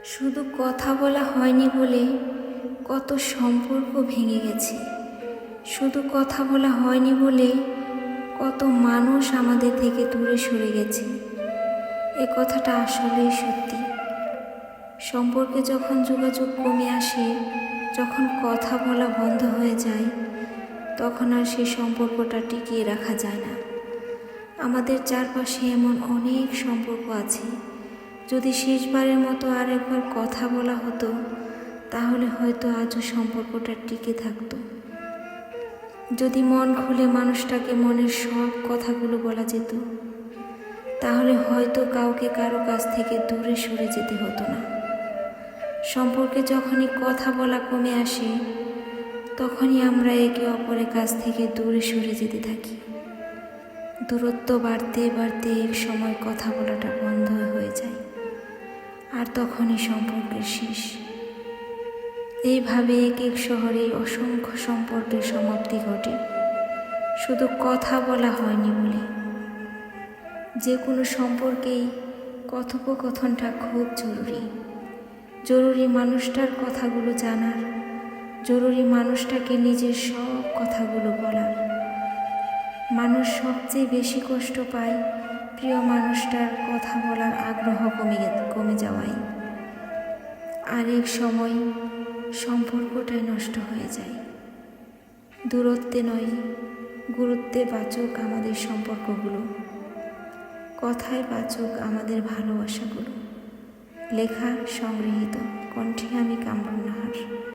শুধু কথা বলা হয়নি বলে কত সম্পর্ক ভেঙে গেছে। শুধু কথা বলা হয়নি বলে কত মানুষ আমাদের থেকে দূরে সরে গেছে। এ কথাটা আসলেই সত্যি। সম্পর্কে যখন যোগাযোগ কমে আসে, যখন কথা বলা বন্ধ হয়ে যায়, তখন আর সেই সম্পর্কটা টিকিয়ে রাখা যায় না। আমাদের চারপাশে এমন অনেক সম্পর্ক আছে, যদি শেষবারের মতো আর একবার কথা বলা হতো, তাহলে হয়তো আজও সম্পর্কটা টিকে থাকতো। যদি মন খুলে মানুষটাকে মনের সব কথাগুলো বলা যেত, তাহলে হয়তো কাউকে কারো কাছ থেকে দূরে সরে যেতে হতো না। সম্পর্কে যখনই কথা বলা কমে আসে, তখনই আমরা একে অপরের কাছ থেকে দূরে সরে যেতে থাকি। দূরত্ব বাড়তে বাড়তে এক সময় কথা বলাটা বন্ধ হয়ে যায়, আর তখনই সম্পর্কের শেষ। এইভাবে এক এক শহরে অসংখ্য সম্পর্কের সমাপ্তি ঘটে, শুধু কথা বলা হয়নি বলে। যে কোনো সম্পর্কেই কথোপকথনটা খুব জরুরি মানুষটার কথাগুলো জানার, জরুরি মানুষটাকে নিজের সব কথাগুলো বলার। মানুষ সবচেয়ে বেশি কষ্ট পায় প্রিয় মানুষটার কথা বলার আগ্রহ কমে যাওয়ায়, আর এক সময় সম্পর্কটাই নষ্ট হয়ে যায়। দূরত্বে নয়, গুরুত্বে বাঁচুক আমাদের সম্পর্কগুলো, কথায় বাঁচুক আমাদের ভালোবাসাগুলো। লেখা সংগৃহীত, কণ্ঠে আমি কামরুন নাহার।